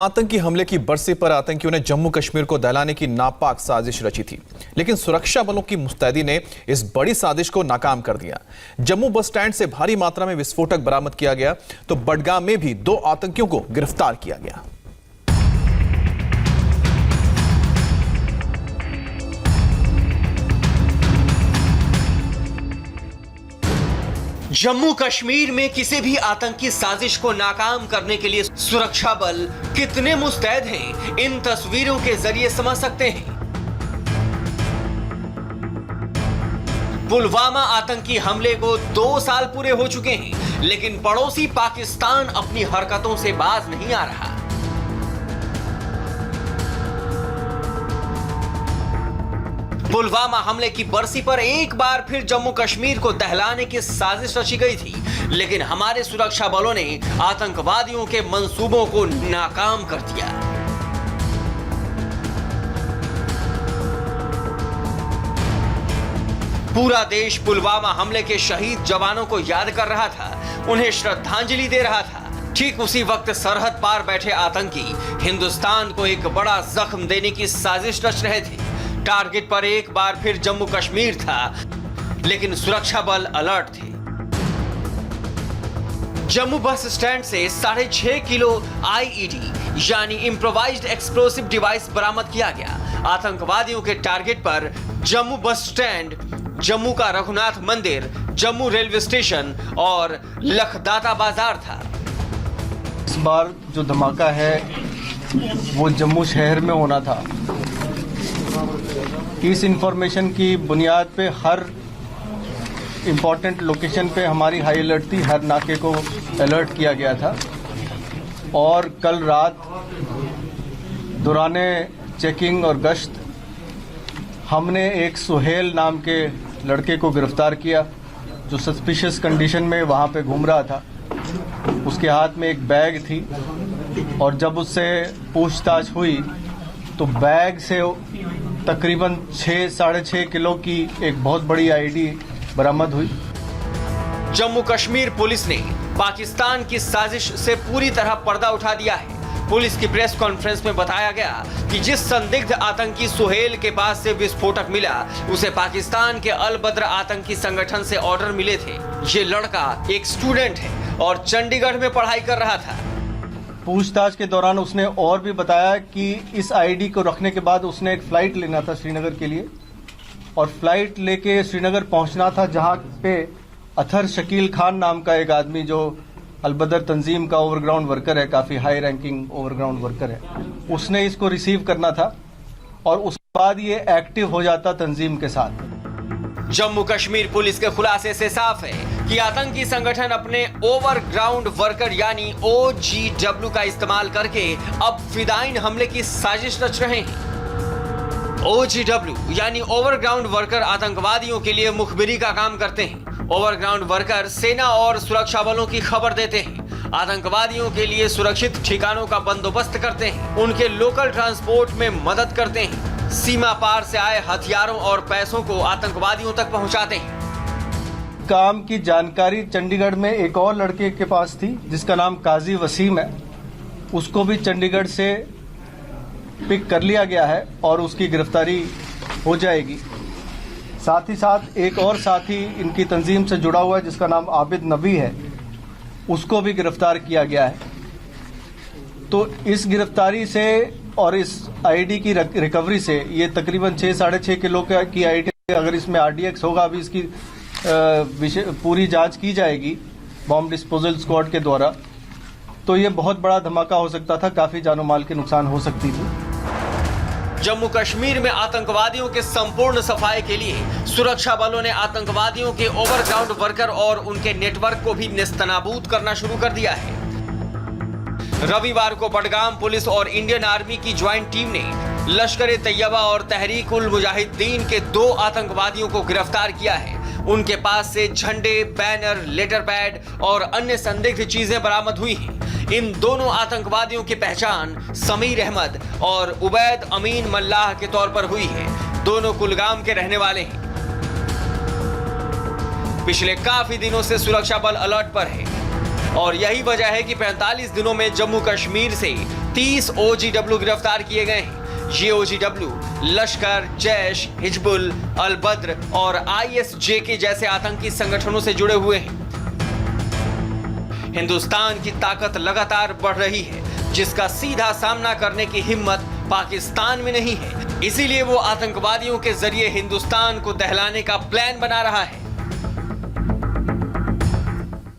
आतंकी हमले की बरसी पर आतंकियों ने जम्मू कश्मीर को दहलाने की नापाक साजिश रची थी, लेकिन सुरक्षा बलों की मुस्तैदी ने इस बड़ी साजिश को नाकाम कर दिया। जम्मू बस स्टैंड से भारी मात्रा में विस्फोटक बरामद किया गया तो बडगाम में भी 2 आतंकियों को गिरफ्तार किया गया। जम्मू कश्मीर में किसी भी आतंकी साजिश को नाकाम करने के लिए सुरक्षा बल कितने मुस्तैद हैं, इन तस्वीरों के जरिए समझ सकते हैं। पुलवामा आतंकी हमले को 2 साल पूरे हो चुके हैं, लेकिन पड़ोसी पाकिस्तान अपनी हरकतों से बाज नहीं आ रहा। पुलवामा हमले की बरसी पर एक बार फिर जम्मू कश्मीर को दहलाने की साजिश रची गई थी, लेकिन हमारे सुरक्षा बलों ने आतंकवादियों के मंसूबों को नाकाम कर दिया। पूरा देश पुलवामा हमले के शहीद जवानों को याद कर रहा था, उन्हें श्रद्धांजलि दे रहा था। ठीक उसी वक्त सरहद पार बैठे आतंकी हिंदुस्तान को एक बड़ा जख्म देने की साजिश रच रहे थे। टारगेट पर एक बार फिर जम्मू कश्मीर था, लेकिन सुरक्षा बल अलर्ट थे। जम्मू बस स्टैंड से 6.5 किलो आईईडी यानी इम्प्रोवाइज्ड एक्सप्लोसिव डिवाइस बरामद किया गया। आतंकवादियों के टारगेट पर जम्मू बस स्टैंड, जम्मू का रघुनाथ मंदिर, जम्मू रेलवे स्टेशन और लखदाता बाजार था। इस बार जो धमाका है वो जम्मू शहर में होना था। इस इंफॉर्मेशन की बुनियाद पे हर इम्पोर्टेंट लोकेशन पे हमारी हाई अलर्ट थी, हर नाके को अलर्ट किया गया था। और कल रात दौराने चेकिंग और गश्त हमने एक सुहेल नाम के लड़के को गिरफ्तार किया, जो सस्पिशियस कंडीशन में वहाँ पे घूम रहा था। उसके हाथ में एक बैग थी और जब उससे पूछताछ हुई तो बैग से तकरीबन 6-6.5 किलो की एक बहुत बड़ी आईडी बरामद हुई। जम्मू कश्मीर पुलिस ने पाकिस्तान की साजिश से पूरी तरह पर्दा उठा दिया है। पुलिस की प्रेस कॉन्फ्रेंस में बताया गया कि जिस संदिग्ध आतंकी सुहेल के पास से विस्फोटक मिला, उसे पाकिस्तान के अल बद्र आतंकी संगठन से ऑर्डर मिले थे। ये लड़का एक स्टूडेंट है और चंडीगढ़ में पढ़ाई कर रहा था। पूछताछ के दौरान उसने और भी बताया कि इस आईडी को रखने के बाद उसने एक फ्लाइट लेना था श्रीनगर के लिए, और फ्लाइट लेके श्रीनगर पहुंचना था, जहां पे अथर शकील खान नाम का एक आदमी जो अलबदर तंजीम का ओवरग्राउंड वर्कर है, काफी हाई रैंकिंग ओवरग्राउंड वर्कर है, उसने इसको रिसीव करना था और उसके बाद ये एक्टिव हो जाता तंजीम के साथ। जम्मू कश्मीर पुलिस के खुलासे से साफ है कि आतंकी संगठन अपने ओवरग्राउंड वर्कर यानी OGW का इस्तेमाल करके अब फिदाइन हमले की साजिश रच रहे हैं। OGW यानी ओवरग्राउंड वर्कर आतंकवादियों के लिए मुखबिरी का काम करते हैं। ओवरग्राउंड वर्कर सेना और सुरक्षा बलों की खबर देते हैं, आतंकवादियों के लिए सुरक्षित ठिकानों का बंदोबस्त करते हैं, उनके लोकल ट्रांसपोर्ट में मदद करते हैं, सीमा पार से आए हथियारों और पैसों को आतंकवादियों तक पहुंचाते हैं। काम की जानकारी चंडीगढ़ में एक और लड़के के पास थी जिसका नाम काजी वसीम है, उसको भी चंडीगढ़ से पिक कर लिया गया है और उसकी गिरफ्तारी हो जाएगी। साथ ही साथ एक और साथी इनकी तंजीम से जुड़ा हुआ है जिसका नाम आबिद नबी है, उसको भी गिरफ्तार किया गया है। तो इस गिरफ्तारी से और इस आईडी की रिकवरी से ये तकरीबन 6-6.5 किलो की आईडी, अगर इसमें RDX होगा, अभी इसकी पूरी जांच की जाएगी बॉम्ब डिस्पोजल स्क्वाड के द्वारा, तो ये बहुत बड़ा धमाका हो सकता था, काफी जानो माल के नुकसान हो सकती थी। जम्मू कश्मीर में आतंकवादियों के संपूर्ण सफाई के लिए सुरक्षा बलों ने आतंकवादियों के ओवरग्राउंड वर्कर और उनके नेटवर्क को भी नेस्तनाबूद करना शुरू कर दिया है। रविवार को बडगाम पुलिस और इंडियन आर्मी की ज्वाइंट टीम ने लश्कर ए तैयबा और तहरीक उल मुजाहिदीन के 2 आतंकवादियों को गिरफ्तार किया है। उनके पास से झंडे, बैनर, लेटर पैड और अन्य संदिग्ध चीजें बरामद हुई हैं। इन दोनों आतंकवादियों की पहचान समीर अहमद और उबैद अमीन मल्लाह के तौर पर हुई है। दोनों कुलगाम के रहने वाले हैं। पिछले काफी दिनों से सुरक्षा बल अलर्ट पर है और यही वजह है कि 45 दिनों में जम्मू कश्मीर से 30 OGW गिरफ्तार किए गए हैं। ये OGW लश्कर, जैश, हिजबुल, अल बद्र और ISJK जैसे आतंकी संगठनों से जुड़े हुए हैं। हिंदुस्तान की ताकत लगातार बढ़ रही है, जिसका सीधा सामना करने की हिम्मत पाकिस्तान में नहीं है। इसीलिए वो आतंकवादियों के जरिए हिंदुस्तान को दहलाने का प्लान बना रहा है।